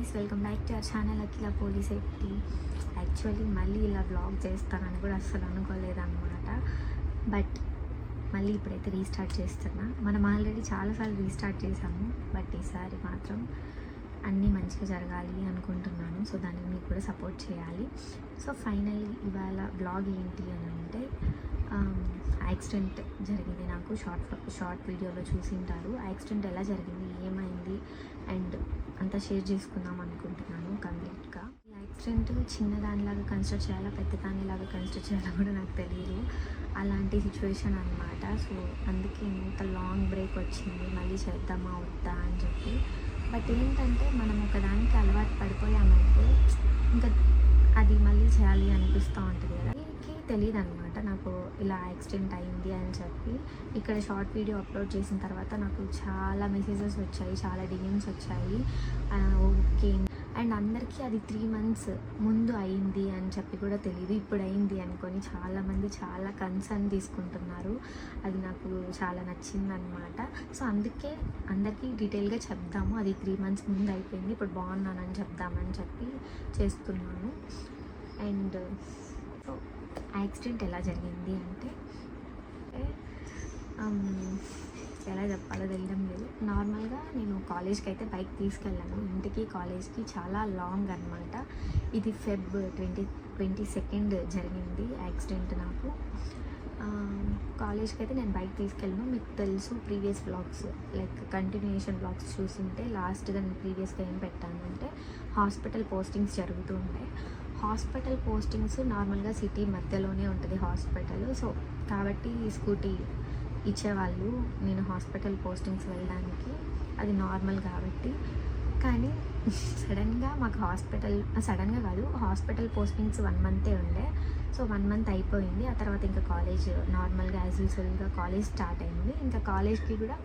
Guys, welcome back to our channel Akhila police ఎట్టి. Actually మళ్ళీ ఇలా వ్లాగ్ చేస్తానని కూడా అస్సలు అనుకోలేదన్నమాట. బట్ మళ్ళీ ఇప్పుడైతే రీస్టార్ట్ చేస్తున్నా. మనం ఆల్రెడీ చాలాసార్లు రీస్టార్ట్ చేసాము, బట్ ఈసారి మాత్రం అన్నీ మంచిగా జరగాలి అనుకుంటున్నాను. సో దానికి మీకు కూడా సపోర్ట్ చేయాలి. సో ఫైనల్లీ ఇవాళ వ్లాగ్ ఏంటి అని అంటే, యాక్సిడెంట్ జరిగింది నాకు. షార్ట్ వీడియోలో చూసింటారు యాక్సిడెంట్ ఎలా జరిగింది, ఏమైంది అండ్ అంతా షేర్ చేసుకుందాం అనుకుంటున్నాను కంప్లీట్గా. ఈ యాక్సిడెంట్ చిన్నదానిలాగా కన్సిడర్ చేయాలా, పెద్దదానిలాగా కన్సిడర్ చేయాలా కూడా నాకు తెలియదు. అలాంటి సిచ్యువేషన్ అనమాట. సో అందుకే ఇంత లాంగ్ బ్రేక్ వచ్చింది, మళ్ళీ చేద్దామా వద్దా అని చెప్పి. బట్ ఏంటంటే మనం ఒకదానికి అలవాటు పడిపోయామంటే ఇంకా అది మళ్ళీ చేయాలి అనిపిస్తూ ఉంటుంది కదా. దీనికి తెలియదు అనమాట నాకు ఇలా యాక్సిడెంట్ అయింది అని చెప్పి. ఇక్కడ షార్ట్ వీడియో అప్లోడ్ చేసిన తర్వాత నాకు చాలా మెసేజెస్ వచ్చాయి, చాలా డిఎమ్స్ వచ్చాయి. ఓకే, అండ్ అందరికీ అది 3 months ముందు అయింది అని చెప్పి కూడా తెలియదు, ఇప్పుడు అయింది అనుకొని చాలామంది చాలా కన్సర్న్ తీసుకుంటున్నారు. అది నాకు చాలా నచ్చిందనమాట. సో అందుకే అందరికీ డీటెయిల్గా చెప్దాము, అది 3 months ముందు అయిపోయింది, ఇప్పుడు బాగున్నానని చెప్దామని చెప్పి చేస్తున్నాను. అండ్ సో యాక్సిడెంట్ ఎలా జరిగింది అంటే ఎలా చెప్పాలో తెలియడం లేదు. నార్మల్గా నేను కాలేజ్కి అయితే బైక్ తీసుకెళ్ళాను, ఇంటికి కాలేజ్కి చాలా లాంగ్ అనమాట. ఇది Feb 22 జరిగింది యాక్సిడెంట్ నాకు. కాలేజ్కి అయితే నేను బైక్ తీసుకెళ్ళాను. మీకు తెలుసు, previous vlogs like continuation vlogs చూస్తుంటే లాస్ట్గా నేను ప్రీవియస్గా ఏం పెట్టాను అంటే హాస్పిటల్ పోస్టింగ్స్ జరుగుతూ ఉంటాయి. హాస్పిటల్ పోస్టింగ్స్ నార్మల్గా సిటీ మధ్యలోనే ఉంటుంది హాస్పిటల్. సో కాబట్టి స్కూటీ ఇచ్చేవాళ్ళు నేను హాస్పిటల్ పోస్టింగ్స్ వెళ్ళడానికి, అది నార్మల్ కాబట్టి. కానీ సడన్గా మాకు సడన్గా కాదు, హాస్పిటల్ పోస్టింగ్స్ 1 month ఉండే. సో 1 month అయిపోయింది. ఆ తర్వాత ఇంకా కాలేజ్ నార్మల్గా యాజ్ యూజువల్గా కాలేజ్ స్టార్ట్ అయింది. ఇంకా కాలేజ్కి కూడా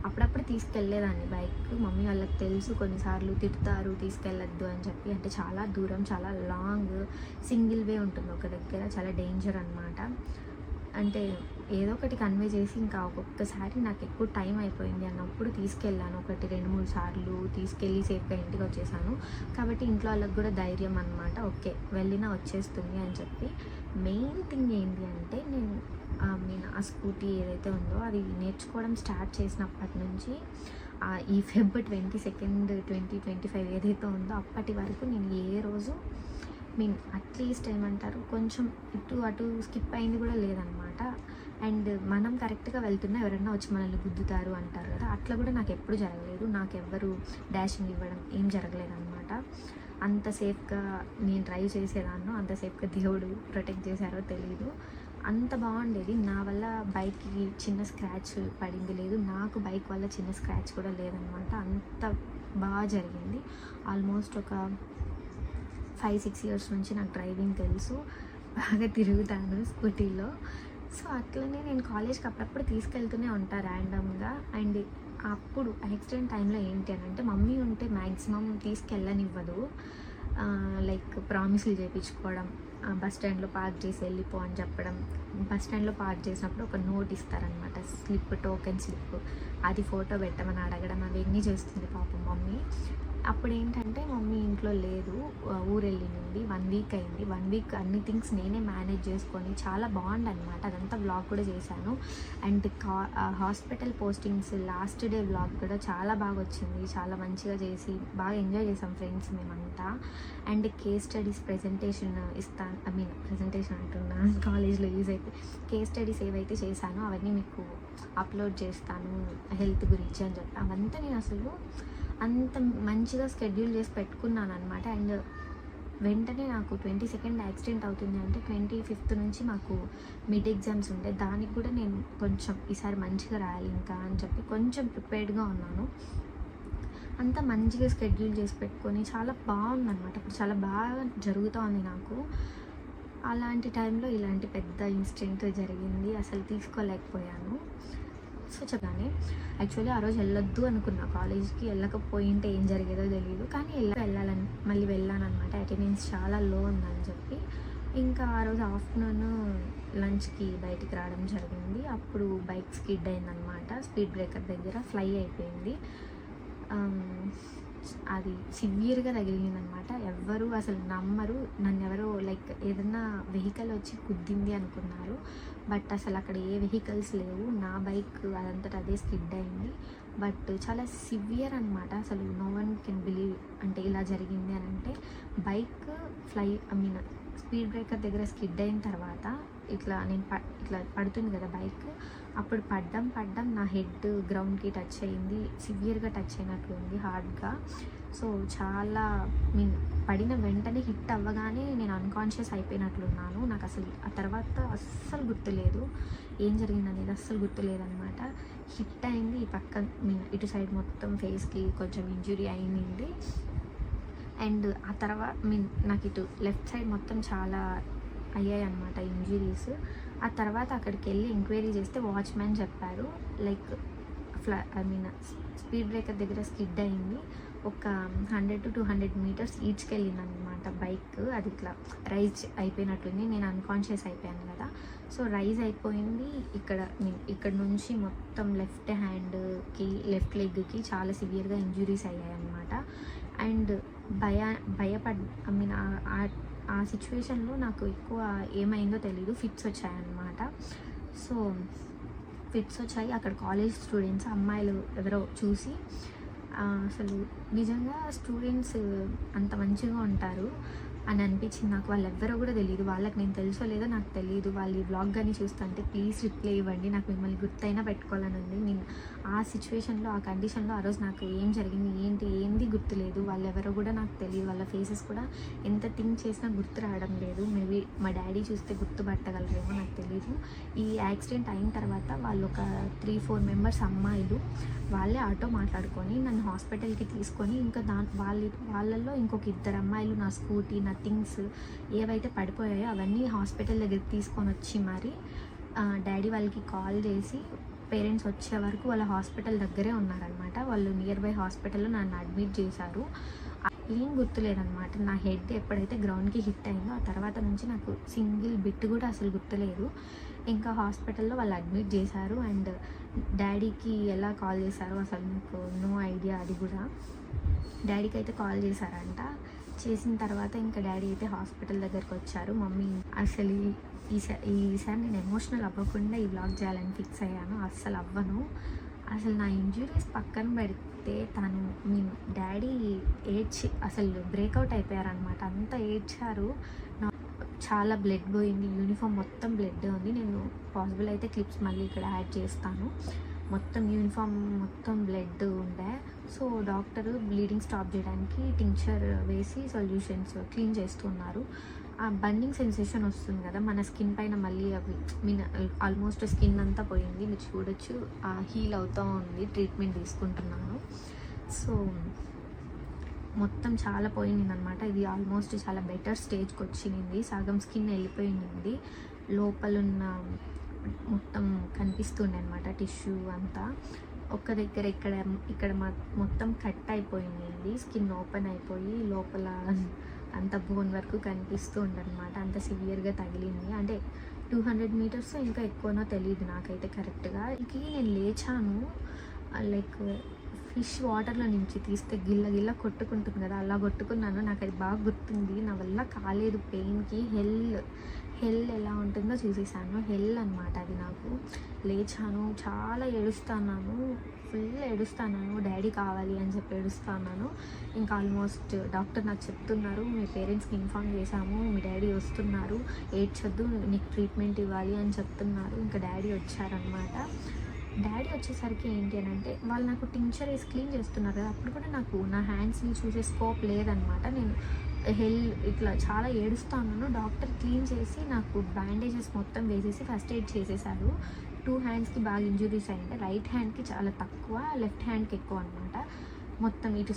అప్పుడప్పుడు తీసుకెళ్ళేదాన్ని బైక్. మమ్మీ వాళ్ళకి తెలుసు, కొన్నిసార్లు తిడతారు తీసుకెళ్ళొద్దు అని చెప్పి. అంటే చాలా దూరం, చాలా లాంగ్, సింగిల్ వే ఉంటుంది ఒక దగ్గర, చాలా డేంజర్ అనమాట. అంటే ఏదో ఒకటి కన్వే చేసి ఇంకా ఒక్కొక్కసారి నాకు ఎక్కువ టైం అయిపోయింది అన్నప్పుడు తీసుకెళ్ళాను. 1-2-3 సార్లు తీసుకెళ్ళి సేఫ్గా ఇంటికి వచ్చేసాను. కాబట్టి ఇంట్లో వాళ్ళకి కూడా ధైర్యం అనమాట, ఓకే వెళ్ళినా వచ్చేస్తుంది అని చెప్పి. మెయిన్ థింగ్ ఏంటి అంటే నేను ఆ స్కూటీ ఏదైతే ఉందో అది నేర్చుకోవడం స్టార్ట్ చేసినప్పటి నుంచి ఈ Feb 22, 2025 ఏదైతే ఉందో అప్పటి వరకు నేను ఏ రోజు అట్లీస్ట్ ఏమంటారు కొంచెం ఇటు అటు స్కిప్ అయింది కూడా లేదనమాట. అండ్ మనం కరెక్ట్గా వెళ్తున్నా ఎవరైనా వచ్చి మనల్ని గుద్దుతారు అంటారు కదా, అట్లా కూడా నాకు ఎప్పుడు జరగలేదు. నాకు ఎవ్వరు డాషింగ్ ఇవ్వడం ఏం జరగలేదన్నమాట. అంత సేఫ్గా నేను డ్రైవ్ చేసేదాన్నో అంత సేఫ్గా దేవుడు ప్రొటెక్ట్ చేశారో తెలియదు. అంత బాగుండేది. నా వల్ల బైక్కి చిన్న స్క్రాచ్ పడింది లేదు, నాకు బైక్ వల్ల చిన్న స్క్రాచ్ కూడా లేదనమాట. అంత బాగా జరిగింది. ఆల్మోస్ట్ ఒక 5-6 years నుంచి నాకు డ్రైవింగ్ తెలుసు, బాగా తిరుగుతాను స్కూటీలో. సో అట్లనే నేను కాలేజ్కి అప్పుడప్పుడు తీసుకెళ్తూనే ఉంటాను ర్యాండమ్గా. అండ్ అప్పుడు యాక్సిడెంట్ టైంలో ఏంటి అని అంటే మమ్మీ ఉంటే మ్యాక్సిమం తీసుకెళ్ళనివ్వదు. లైక్ ప్రామిస్లు చేయించుకోవడం, బస్ స్టాండ్లో పార్క్ చేసి వెళ్ళిపో అని చెప్పడం. బస్ స్టాండ్లో పార్క్ చేసినప్పుడు ఒక నోట్ ఇస్తారనమాట, టోకెన్ స్లిప్, అది ఫోటో పెట్టమని అడగడం, అవన్నీ చేస్తుంది పాపం మమ్మీ. అప్పుడు ఏంటంటే మమ్మీ ఇంట్లో లేదు, ఊరెళ్ళింది. 1 week అయింది. 1 week అన్ని థింగ్స్ నేనే మేనేజ్ చేసుకొని చాలా బాగుందన్నమాట. అదంతా వ్లాగ్ కూడా చేశాను. And hospital postings last day vlog కూడా చాలా బాగా వచ్చింది, చాలా మంచిగా చేసి బాగా ఎంజాయ్ చేసాం ఫ్రెండ్స్ మేమంతా. And case studies presentation presentation అంటున్నా, కాలేజ్లో యూజ్ అయితే కేస్ స్టడీస్ ఏవైతే చేశానో అవన్నీ మీకు అప్లోడ్ చేస్తాను హెల్త్ గురించి అని చెప్పి. అవంతా నేను అసలు అంత మంచిగా షెడ్యూల్ చేసి పెట్టుకున్నాను అనమాట. అండ్ వెంటనే నాకు 22 యాక్సిడెంట్ అవుతుంది అంటే 25th నుంచి మాకు మిడ్ ఎగ్జామ్స్ ఉంటే దానికి కూడా నేను కొంచెం ఈసారి మంచిగా రాయాలి ఇంకా అని చెప్పి కొంచెం ప్రిపేర్డ్గా ఉన్నాను. అంత మంచిగా షెడ్యూల్ చేసి పెట్టుకొని చాలా బాగుందన్నమాట. ఇప్పుడు చాలా బాగా జరుగుతోంది నాకు. అలాంటి టైంలో ఇలాంటి పెద్ద ఇన్సిడెంట్ జరిగింది, అసలు తీసుకోలేకపోయాను. సో చెప్పగానే యాక్చువల్లీ ఆ రోజు వెళ్ళొద్దు అనుకున్నా కాలేజ్కి, వెళ్ళకపోయింటే ఏం జరిగేదో తెలియదు. కానీ వెళ్ళాలని మళ్ళీ వెళ్ళాను అనమాట. అటెండెన్స్ చాలా లో ఉందని చెప్పి. ఇంకా ఆ రోజు ఆఫ్టర్నూన్ లంచ్కి బయటికి రావడం జరిగింది. అప్పుడు బైక్ స్కిడ్ అయిందనమాట, స్పీడ్ బ్రేకర్ దగ్గర ఫ్లై అయిపోయింది. అది సివియర్గా తగిలిందనమాట. ఎవ్వరు అసలు నమ్మరు, నన్ను ఎవరో లైక్ ఏదన్నా వెహికల్ వచ్చి గుద్దింది అనుకున్నారు. బట్ అసలు అక్కడ ఏ వెహికల్స్ లేవు, నా బైక్ అదంతటా అదే స్కిడ్ అయింది. బట్ చాలా సివియర్ అనమాట. అసలు నో వన్ కెన్ బిలీవ్ అంటే ఇలా జరిగింది అని. అంటే బైక్ స్పీడ్ బ్రేకర్ దగ్గర స్కిడ్ అయిన తర్వాత ఇట్లా నేను ఇట్లా పడుతుంది కదా బైక్, అప్పుడు పడ్డం నా హెడ్ గ్రౌండ్కి టచ్ అయింది, సివియర్గా టచ్ అయినట్లుంది హార్డ్గా. సో చాలా పడిన వెంటనే హిట్ అవ్వగానే నేను అన్కాన్షియస్ అయిపోయినట్లున్నాను. నాకు అసలు ఆ తర్వాత అస్సలు గుర్తులేదు ఏం జరిగింది అనేది, అస్సలు గుర్తులేదనమాట. హిట్ అయింది ఈ పక్క ఇటు సైడ్ మొత్తం ఫేస్కి కొంచెం ఇంజురీ అయింది. అండ్ ఆ తర్వాత నాకు ఇటు లెఫ్ట్ సైడ్ మొత్తం చాలా అయ్యాయి అనమాట ఇంజురీస్. ఆ తర్వాత అక్కడికి వెళ్ళి ఎంక్వైరీ చేస్తే వాచ్మ్యాన్ చెప్పారు లైక్ స్పీడ్ బ్రేకర్ దగ్గర స్కిడ్ అయింది, ఒక 100 to 200 meters ఈడ్స్కి వెళ్ళిందనమాట బైక్. అది ఇట్లా రైజ్ అయిపోయినట్లుంది, నేను అన్కాన్షియస్ అయిపోయాను కదా. సో రైజ్ అయిపోయింది ఇక్కడ నుంచి మొత్తం లెఫ్ట్ హ్యాండ్కి లెఫ్ట్ లెగ్కి చాలా సివియర్గా ఇంజురీస్ అయ్యాయి అనమాట. అండ్ ఆ సిచ్యువేషన్లో నాకు ఎక్కువ ఏమైందో తెలీదు, ఫిట్స్ వచ్చాయన్నమాట. సో ఫిట్స్ వచ్చాయి. అక్కడ కాలేజ్ స్టూడెంట్స్ అమ్మాయిలు ఎవరో చూసి అసలు నిజంగా స్టూడెంట్స్ అంత మంచిగా ఉంటారు అని అనిపించింది నాకు. వాళ్ళు ఎవ్వరో కూడా తెలియదు, వాళ్ళకి నేను తెలుసో లేదో నాకు తెలియదు. వాళ్ళు ఈ బ్లాగ్ కానీ చూస్తుంటే ప్లీజ్ రిప్లై ఇవ్వండి, నాకు మిమ్మల్ని గుర్తైనా పెట్టుకోవాలని ఉంది. నేను ఆ సిచ్యువేషన్లో ఆ కండిషన్లో ఆ రోజు నాకు ఏం జరిగింది ఏంది గుర్తులేదు. వాళ్ళు ఎవరో కూడా నాకు తెలియదు, వాళ్ళ ఫేసెస్ కూడా ఎంత థింక్ చేసినా గుర్తు రావడం లేదు. మేబీ మా డాడీ చూస్తే గుర్తుపట్టగలరేమో నాకు తెలీదు. ఈ యాక్సిడెంట్ అయిన తర్వాత వాళ్ళు ఒక 3-4 members అమ్మాయిలు వాళ్ళే ఆటో మాట్లాడుకొని నన్ను హాస్పిటల్కి తీసుకొని, ఇంకా వాళ్ళల్లో ఇంకొక 2 అమ్మాయిలు నా స్కూటీ నా థింగ్స్ ఏవైతే పడిపోయాయో అవన్నీ హాస్పిటల్ దగ్గరికి తీసుకొని వచ్చి మరి డాడీ వాళ్ళకి కాల్ చేసి పేరెంట్స్ వచ్చే వరకు వాళ్ళ హాస్పిటల్ దగ్గరే ఉన్నారనమాట. వాళ్ళు నియర్ బై హాస్పిటల్లో నన్ను అడ్మిట్ చేశారు. ఏం గుర్తులేదనమాట. నా హెడ్ ఎప్పుడైతే గ్రౌండ్కి హిట్ అయిందో ఆ తర్వాత నుంచి నాకు సింగిల్ బిట్ కూడా అసలు గుర్తులేదు. ఇంకా హాస్పిటల్లో వాళ్ళు అడ్మిట్ చేశారు. అండ్ డాడీకి ఎలా కాల్ చేశారో అసలు నాకు నో ఐడియా. అది కూడా డాడీకి అయితే కాల్ చేశారంట. చేసిన తర్వాత ఇంకా డాడీ అయితే హాస్పిటల్ దగ్గరికి వచ్చారు. మమ్మీ అసలు ఈసారి నేను ఎమోషనల్ అవ్వకుండా ఈ వ్లాగ్ చేయాలని ఫిక్స్ అయ్యాను. అస్సలు అవ్వను. అసలు నా ఇంజురీస్ పక్కన పెడితే డాడీ ఏడ్చి అసలు బ్రేక్అవుట్ అయిపోయారనమాట. అంతా ఏడ్చారు. చాలా బ్లడ్ పోయింది, యూనిఫామ్ మొత్తం బ్లడ్ ఉంది. నేను పాసిబుల్ అయితే క్లిప్స్ మళ్ళీ ఇక్కడ యాడ్ చేస్తాను. మొత్తం యూనిఫామ్ మొత్తం బ్లడ్ ఉండే. సో డాక్టర్ బ్లీడింగ్ స్టాప్ చేయడానికి టింక్చర్ వేసి సొల్యూషన్స్ క్లీన్ చేస్తున్నారు. ఆ బర్నింగ్ సెన్సేషన్ వస్తుంది కదా మన స్కిన్ పైన, మళ్ళీ అవి ఆల్మోస్ట్ స్కిన్ అంతా పోయింది, మీరు చూడొచ్చు. హీల్ అవుతూ ఉంది, ట్రీట్మెంట్ తీసుకుంటున్నాను. సో మొత్తం చాలా పోయింది అనమాట. ఇది ఆల్మోస్ట్ చాలా బెటర్ స్టేజ్కి వచ్చింది. సగం స్కిన్ వెళ్ళిపోయింది, లోపలున్న మొత్తం కనిపిస్తుండే అనమాట టిష్యూ అంతా. ఒక్క దగ్గర ఇక్కడ మొత్తం కట్ అయిపోయింది, స్కిన్ ఓపెన్ అయిపోయి లోపల అంత బోన్ వరకు కనిపిస్తూ ఉండనమాట. అంత సివియర్గా తగిలింది. అంటే 200 meters ఇంకా ఎక్కువనో తెలియదు నాకైతే కరెక్ట్గా. నేను లేచాను, లైక్ ఫిష్ వాటర్లో నుంచి తీస్తే గిల్ల కొట్టుకుంటుంది కదా, అలా కొట్టుకున్నాను. నాకు అది బాగా గుర్తుంది. నా వల్ల కాలేదు, పెయిన్కి హెల్ ఎలా ఉంటుందో చూసేసాను. హెల్ అనమాట అది. నాకు లేచాను, చాలా ఏడుస్తున్నాను, ఫుల్ ఏడుస్తున్నాను. డాడీ కావాలి అని చెప్పి ఏడుస్తున్నాను. ఇంకా ఆల్మోస్ట్ డాక్టర్ నాకు చెప్తున్నారు, మీ పేరెంట్స్కి ఇన్ఫామ్ చేశాము, మీ డాడీ వస్తున్నారు, ఏడ్చొద్దు, నీకు ట్రీట్మెంట్ ఇవ్వాలి అని చెప్తున్నారు. ఇంకా డాడీ వచ్చారనమాట. డాడీ వచ్చేసరికి ఏంటి అని అంటే వాళ్ళు నాకు టింక్చర్ వేసి క్లీన్ చేస్తున్నారు కదా, అప్పుడు కూడా నాకు నా హ్యాండ్స్ని చూసే స్కోప్ లేదనమాట. నేను ఇట్లా చాలా ఏడుస్తున్నాను. డాక్టర్ క్లీన్ చేసి నాకు బ్యాండేజెస్ మొత్తం వేసేసి ఫస్ట్ ఎయిడ్ చేసేసారు. 2 handsకి బాగా ఇంజురీస్ అయ్యింది. రైట్ హ్యాండ్కి చాలా తక్కువ, లెఫ్ట్ హ్యాండ్కి ఎక్కువ అనమాట. మొత్తం ఇటు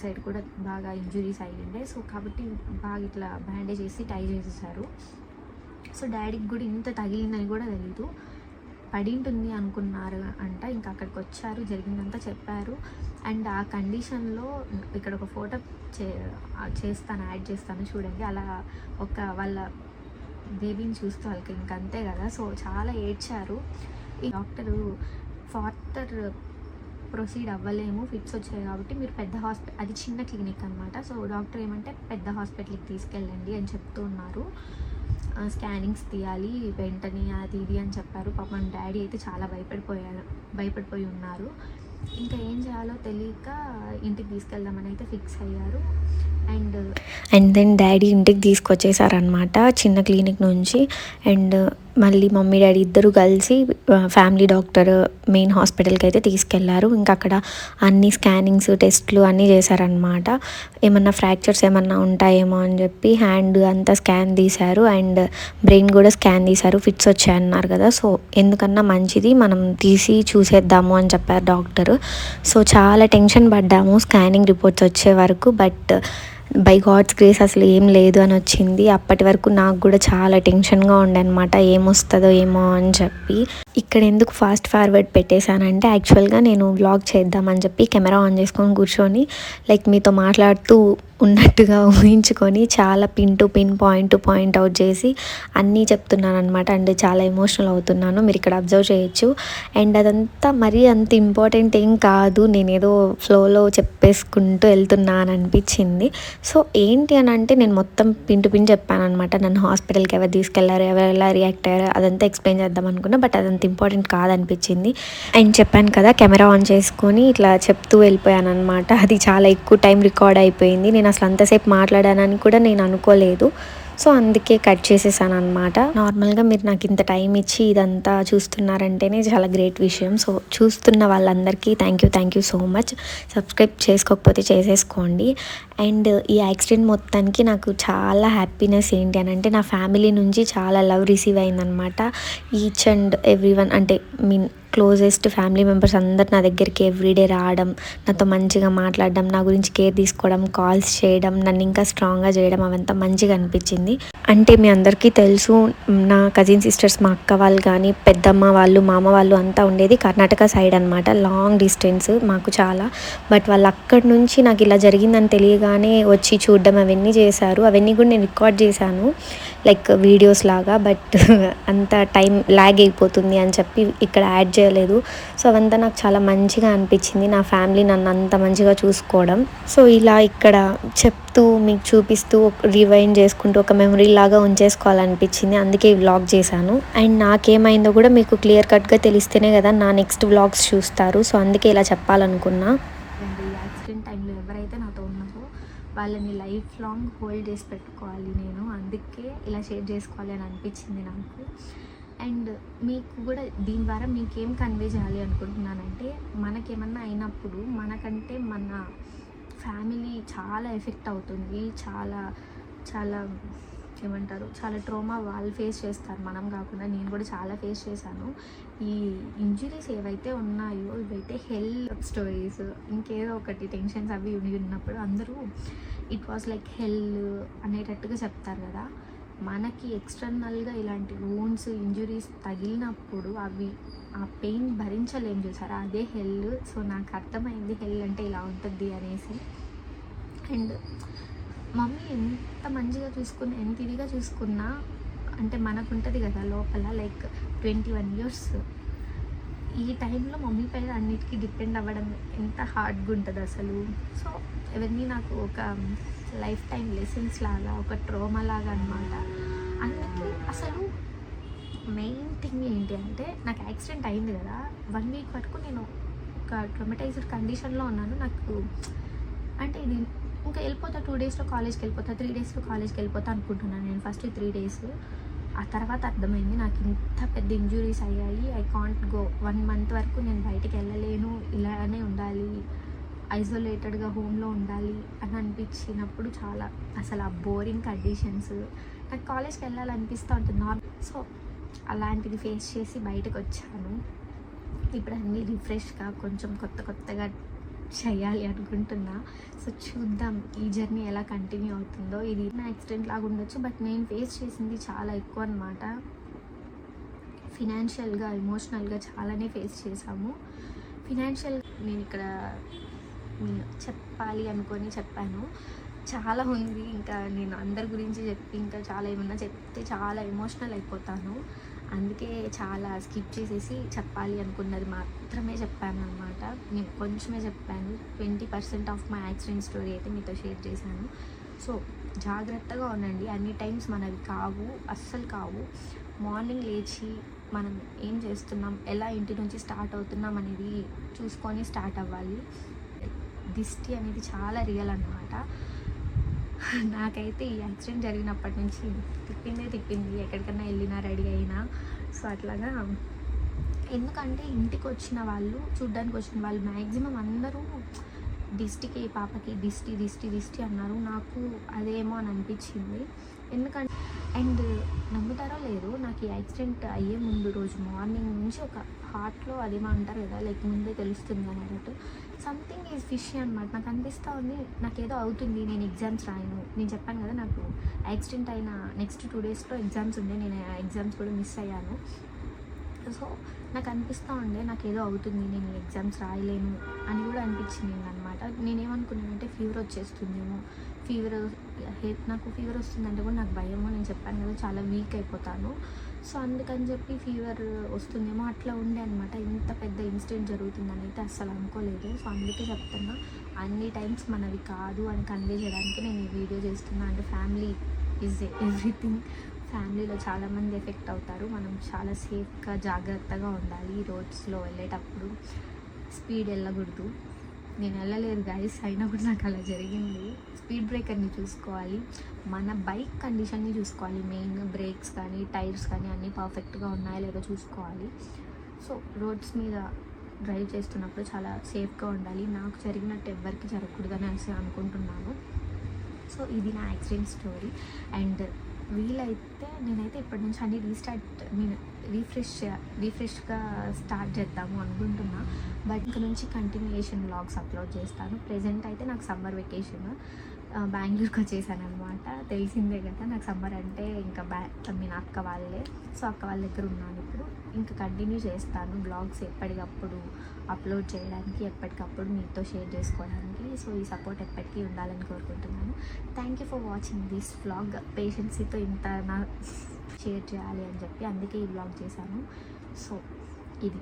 సైడ్ కూడా బాగా ఇంజురీస్ అయ్యిండే. సో కాబట్టి బాగా ఇట్లా బ్యాండేజ్ వేసి టై చేసేసారు. సో డాడీకి కూడా ఇంత తగిలిందని కూడా తెలీదు, పడి ఉంటుంది అనుకున్నారు అంట. ఇంకా అక్కడికి వచ్చారు, జరిగిందంతా చెప్పారు. అండ్ ఆ కండిషన్లో ఇక్కడ ఒక ఫోటో యాడ్ చేస్తాను చూడండి. అలా వాళ్ళ బేబీని చూస్తూ వాళ్ళకి ఇంకంతే కదా. సో చాలా ఏడ్చారు. ఈ డాక్టరు ఫార్దర్ ప్రొసీడ్ అవ్వలేము, ఫిట్స్ వచ్చాయి కాబట్టి మీరు పెద్ద అది చిన్న క్లినిక్ అనమాట. సో డాక్టర్ ఏమంటే పెద్ద హాస్పిటల్కి తీసుకెళ్ళండి అని చెప్తూ ఉన్నారు. స్కానింగ్స్ తీయాలి వెంటనే అది ఇది అని చెప్పారు. పాపం డాడీ అయితే చాలా భయపడిపోయి ఉన్నారు. ఇంకా ఏం చేయాలో తెలియక ఇంటికి తీసుకెళ్దామని అయితే ఫిక్స్ అయ్యారు. అండ్ దెన్ డాడీ ఇంటికి తీసుకొచ్చేసారనమాట చిన్న క్లినిక్ నుంచి. అండ్ మళ్ళీ మమ్మీ డాడీ ఇద్దరు కలిసి ఫ్యామిలీ డాక్టర్ మెయిన్ హాస్పిటల్కి అయితే తీసుకెళ్లారు. ఇంకా అక్కడ అన్ని స్కానింగ్స్ టెస్ట్లు అన్నీ చేశారనమాట. ఏమన్నా ఫ్రాక్చర్స్ ఏమన్నా ఉంటాయేమో అని చెప్పి హ్యాండ్ అంతా స్కాన్ తీశారు అండ్ బ్రెయిన్ కూడా స్కాన్ తీశారు. ఫిట్స్ వచ్చాయన్నారు కదా, సో ఎందుకన్నా మంచిది మనం తీసి చూసేద్దాము అని చెప్పారు డాక్టర్. సో చాలా టెన్షన్ పడ్డాము స్కానింగ్ రిపోర్ట్స్ వచ్చే వరకు. బట్ బై గాడ్స్ గ్రేస్ అసలు ఏం లేదు అని వచ్చింది. అప్పటి వరకు నాకు కూడా చాలా టెన్షన్గా ఉండే అనమాట, ఏమొస్తుందో ఏమో అని చెప్పి. ఇక్కడ ఎందుకు ఫాస్ట్ ఫార్వర్డ్ పెట్టేశానంటే యాక్చువల్గా నేను వ్లాగ్ చేద్దామని చెప్పి కెమెరా ఆన్ చేసుకొని కూర్చొని లైక్ మీతో మాట్లాడుతూ ఉన్నట్టుగా ఊహించుకొని చాలా pin to pin point to point out చేసి అన్నీ చెప్తున్నాను అనమాట. అండ్ చాలా ఎమోషనల్ అవుతున్నాను, మీరు ఇక్కడ అబ్జర్వ్ చేయొచ్చు. అండ్ అదంతా మరీ అంత ఇంపార్టెంట్ ఏం కాదు, నేనేదో ఫ్లోలో చెప్పేసుకుంటూ వెళ్తున్నాను అనిపించింది. సో ఏంటి అని అంటే నేను మొత్తం పిన్ టు పిన్ చెప్పాను అనమాట. నన్ను హాస్పిటల్కి ఎవరు తీసుకెళ్లారు, ఎవరు ఎలా రియాక్ట్ అయ్యారు అదంతా ఎక్స్ప్లెయిన్ చేద్దాం అనుకున్నా. బట్ అదంతా ఇంపార్టెంట్ కాదనిపించింది. అండ్ చెప్పాను కదా కెమెరా ఆన్ చేసుకొని ఇట్లా చెప్తూ వెళ్ళిపోయాను అనమాట. అది చాలా ఎక్కువ టైం రికార్డ్ అయిపోయింది. నేను అసలు అంతసేపు మాట్లాడానని కూడా నేను అనుకోలేదు. సో అందుకే కట్ చేసేసాను అనమాట. నార్మల్గా మీరు నాకు ఇంత టైం ఇచ్చి ఇదంతా చూస్తున్నారంటేనే చాలా గ్రేట్ విషయం. సో చూస్తున్న వాళ్ళందరికీ thank you so much. Subscribe చేసుకోకపోతే చేసేసుకోండి. అండ్ ఈ యాక్సిడెంట్ మొత్తానికి నాకు చాలా హ్యాపీనెస్ ఏంటి అని అంటే నా ఫ్యామిలీ నుంచి చాలా లవ్ రిసీవ్ అయిందనమాట. ఈచ్ అండ్ ఎవ్రీ వన్ అంటే క్లోజెస్ట్ ఫ్యామిలీ మెంబర్స్ అందరు నా దగ్గరికి ఎవ్రీడే రావడం, నాతో మంచిగా మాట్లాడడం, నా గురించి కేర్ తీసుకోవడం, కాల్స్ చేయడం, నన్ను ఇంకా స్ట్రాంగ్గా చేయడం అవంతా మంచిగా అనిపించింది. అంటే మీ అందరికీ తెలుసు నా కజిన్ సిస్టర్స్ మా అక్క వాళ్ళు కానీ పెద్దమ్మ వాళ్ళు మామ వాళ్ళు అంతా ఉండేది కర్ణాటక సైడ్ అనమాట. లాంగ్ డిస్టెన్స్ మాకు చాలా. బట్ వాళ్ళు అక్కడి నుంచి నాకు ఇలా జరిగిందని తెలియగానే వచ్చి చూడడం అవన్నీ చేశారు. అవన్నీ కూడా నేను రికార్డ్ చేశాను లైక్ వీడియోస్ లాగా. బట్ అంత టైం ల్యాగ్ అయిపోతుంది అని చెప్పి ఇక్కడ యాడ్ చేయలేదు. సో అవంతా నాకు చాలా మంచిగా అనిపించింది, నా ఫ్యామిలీ నన్ను అంత మంచిగా చూసుకోవడం. సో ఇలా ఇక్కడ చెప్తూ మీకు చూపిస్తూ రివైండ్ చేసుకుంటూ ఒక మెమరీ లాగా ఉంచేసుకోవాలనిపించింది. అందుకే ఈ వ్లాగ్ చేశాను. అండ్ నాకేమైందో కూడా మీకు క్లియర్ కట్గా తెలిస్తేనే కదా నా నెక్స్ట్ వ్లాగ్స్ చూస్తారు. సో అందుకే ఇలా చెప్పాలనుకున్నా. అండ్ ఈ యాక్సిడెంట్ టైంలో ఎవరైతే నాతో ఉన్నారో వాళ్ళని లైఫ్ లాంగ్ హోల్డ్ చేసి పెట్టుకోవాలి నేను. అందుకే ఇలా షేర్ చేసుకోవాలి అని అనిపించింది నాకు. అండ్ మీకు కూడా దీని ద్వారా మీకేం కన్వే చేయాలి అనుకుంటున్నానంటే మనకేమన్నా అయినప్పుడు మనకంటే మన ఫ్యామిలీ చాలా ఎఫెక్ట్ అవుతుంది. చాలా చాలా ఏమంటారు, చాలా ట్రోమా వాళ్ళు ఫేస్ చేస్తారు, మనం కాకుండా. నేను కూడా చాలా ఫేస్ చేశాను. ఈ ఇంజురీస్ ఏవైతే ఉన్నాయో ఇవైతే హెల్ స్టోరీస్, ఇంకేదో ఒకటి టెన్షన్స్ అవి ఉన్నప్పుడు అందరూ ఇట్ వాస్ లైక్ హెల్ అనేటట్టుగా చెప్తారు కదా. మనకి ఎక్స్టర్నల్గా ఇలాంటి వూండ్స్ ఇంజురీస్ తగిలినప్పుడు ఆ పెయిన్ భరించలేం చూసారా, అదే హెల్. సో నాకు అర్థమైంది హెల్ అంటే ఇలా ఉంటుంది అనేసి. అండ్ మమ్మీ ఎంత మంచిగా చూసుకున్నా, ఎంత ఇదిగా చూసుకున్నా అంటే మనకు ఉంటుంది కదా లోపల లైక్ 21 years. ఈ టైంలో మమ్మీ పైన అన్నిటికీ డిపెండ్ అవ్వడం ఎంత హార్డ్గా ఉంటుంది అసలు. సో ఇవన్నీ నాకు ఒక లైఫ్ టైం లెసన్స్ లాగా, ఒక ట్రోమా లాగా అనమాట. అందుకే అసలు మెయిన్ థింగ్ ఏంటి అంటే నాకు యాక్సిడెంట్ అయింది కదా, 1 week వరకు నేను ఒక ట్రొమాటైజ్డ్ కండిషన్లో ఉన్నాను. నాకు అంటే ఇది ఇంకా వెళ్ళిపోతా, 2 daysలో కాలేజ్కి వెళ్ళిపోతా, 3 daysలో కాలేజ్కి వెళ్ళిపోతా అనుకుంటున్నాను నేను ఫస్ట్ 3 days. ఆ తర్వాత అర్థమైంది నాకు ఇంత పెద్ద ఇంజురీస్ అయ్యాయి, ఐ కాంట్ గో. 1 month వరకు నేను బయటికి వెళ్ళలేను, ఇలానే ఉండాలి, ఐసోలేటెడ్గా హోమ్లో ఉండాలి అని అనిపించినప్పుడు చాలా అసలు ఆ బోరింగ్ కండిషన్స్, నాకు కాలేజ్కి వెళ్ళాలనిపిస్తూ ఉంటుంది నార్మల్. సో అలాంటిది ఫేస్ చేసి బయటకు వచ్చాను. ఇప్పుడు అన్నీ రిఫ్రెష్గా కొంచెం కొత్తగా చేయాలి అనుకుంటున్నా. సో చూద్దాం ఈ జర్నీ ఎలా కంటిన్యూ అవుతుందో. ఇది నా యాక్సిడెంట్ లాగా ఉండొచ్చు, బట్ నేను ఫేస్ చేసింది చాలా ఎక్కువ అనమాట. ఫినాన్షియల్గా ఎమోషనల్గా చాలానే ఫేస్ చేశాము. ఫినాన్షియల్ నేను ఇక్కడ చెప్పాలి అనుకొని చెప్పాను, చాలా ఉంది. ఇంకా నేను అందరి గురించి చెప్పి ఇంకా చాలా ఏమన్నా చెప్తే చాలా ఎమోషనల్ అయిపోతాను. అందుకే చాలా స్కిప్ చేసేసి చెప్పాలి అనుకున్నది మాత్రమే చెప్పాను అనమాట. నేను కొంచెమే చెప్పాను. 20% ఆఫ్ మై యాక్సిడెంట్ స్టోరీ అయితే మీతో షేర్ చేశాను. సో జాగ్రత్తగా ఉండండి. అన్ని టైమ్స్ మనవి కావు, అస్సలు కావు. మార్నింగ్ లేచి మనం ఏం చేస్తున్నాం, ఎలా ఇంటి నుంచి స్టార్ట్ అవుతున్నాం అనేది చూసుకొని స్టార్ట్ అవ్వాలి. దిష్టి అనేది చాలా రియల్ అన్నమాట. నాకైతే ఈ యాక్సిడెంట్ జరిగినప్పటి నుంచి తిప్పింది. ఎక్కడికన్నా వెళ్ళినా రెడీ అయినా. సో అట్లాగా ఎందుకంటే ఇంటికి వచ్చిన వాళ్ళు, చూడ్డానికి వచ్చిన వాళ్ళు మ్యాక్సిమం అందరూ దిష్టికి, పాపకి దిష్టి అన్నారు. నాకు అదేమో అని అనిపించింది. ఎందుకంటే అండ్ నమ్ముతారో లేదో, నాకు ఈ యాక్సిడెంట్ అయ్యే ముందు రోజు మార్నింగ్ నుంచి ఒక హార్ట్లో అదేమో అంటారు కదా, లైక్ ముందే తెలుస్తుంది అన్నట్టు సంథింగ్ ఈజ్ ఫిష్ అనమాట. నాకు అనిపిస్తూ ఉంది నాకేదో అవుతుంది, నేను ఎగ్జామ్స్ రాయను. నేను చెప్పాను కదా నాకు యాక్సిడెంట్ అయిన నెక్స్ట్ 2 డేస్లో ఎగ్జామ్స్ ఉండే, నేను ఆ ఎగ్జామ్స్ కూడా మిస్ అయ్యాను. సో నాకు అనిపిస్తూ ఉండే నాకేదో అవుతుంది, నేను ఎగ్జామ్స్ రాయలేను అని కూడా అనిపించింది అనమాట. నేనేమనుకున్నానంటే ఫీవర్ వచ్చేస్తుందేమో, నాకు ఫీవర్ వస్తుందంటే కూడా నాకు భయము. నేను చెప్పాను కదా చాలా వీక్ అయిపోతాను. సో అందుకని చెప్పి ఫీవర్ వస్తుందేమో అట్లా ఉండే అనమాట. ఇంత పెద్ద ఇన్సిడెంట్ జరుగుతుందని అయితే అస్సలు అనుకోలేదు. సో అందుకే చెప్తున్నా, అన్ని టైమ్స్ మనవి కాదు అని కన్వే చేయడానికి నేను ఈ వీడియో చేస్తున్నా. అంటే ఫ్యామిలీ ఈజ్ ఎవ్రీథింగ్. ఫ్యామిలీలో చాలామంది ఎఫెక్ట్ అవుతారు. మనం చాలా సేఫ్గా జాగ్రత్తగా ఉండాలి. రోడ్స్లో వెళ్ళేటప్పుడు స్పీడ్ వెళ్ళకూడదు. నేను వెళ్ళలేదు గైస్, అయినా కూడా నాకు అలా జరిగింది. స్పీడ్ బ్రేకర్ని చూసుకోవాలి, మన బైక్ కండిషన్ని చూసుకోవాలి. మెయిన్ బ్రేక్స్ కానీ టైర్స్ కానీ అన్నీ పర్ఫెక్ట్గా ఉన్నాయో లేదో చూసుకోవాలి. సో రోడ్స్ మీద డ్రైవ్ చేస్తున్నప్పుడు చాలా సేఫ్గా ఉండాలి. నాకు జరిగినట్టు ఎవ్వరికి జరగకూడదని అనుకుంటున్నాను. సో ఇది నా యాక్సిడెంట్ స్టోరీ. అండ్ వీలైతే నేనైతే ఇప్పటి నుంచి అన్ని రీఫ్రెష్గా స్టార్ట్ చేద్దాము అనుకుంటున్నా. బట్ ఇంక నుంచి కంటిన్యూయేషన్ వ్లాగ్స్ అప్లోడ్ చేస్తాను. ప్రెజెంట్ అయితే నాకు సమ్మర్ వెకేషన్ బెంగళూరుకి వచ్చేసాను అనమాట. తెలిసిందే కదా నాకు సమ్మర్ అంటే ఇంకా అక్క వాళ్ళే. సో అక్క వాళ్ళ దగ్గర ఉన్నాను ఇప్పుడు. ఇంకా కంటిన్యూ చేస్తాను బ్లాగ్స్ ఎప్పటికప్పుడు అప్లోడ్ చేయడానికి, ఎప్పటికప్పుడు మీతో షేర్ చేసుకోవడానికి. సో ఈ సపోర్ట్ ఎప్పటికీ ఉండాలని కోరుకుంటున్నాను. Thank you for watching this vlog. పేషెన్సీతో ఇంత నా షేర్ చేయాలి అని చెప్పి అందుకే ఈ వ్లాగ్ చేశాను. సో ఇది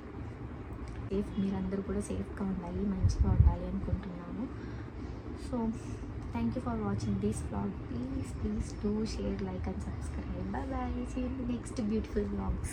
మీరందరూ కూడా సేఫ్గా ఉండాలి, మంచిగా ఉండాలి అనుకుంటున్నాను. So thank you for watching this vlog. Please do share, like and subscribe. Bye bye. See you in the next beautiful vlogs.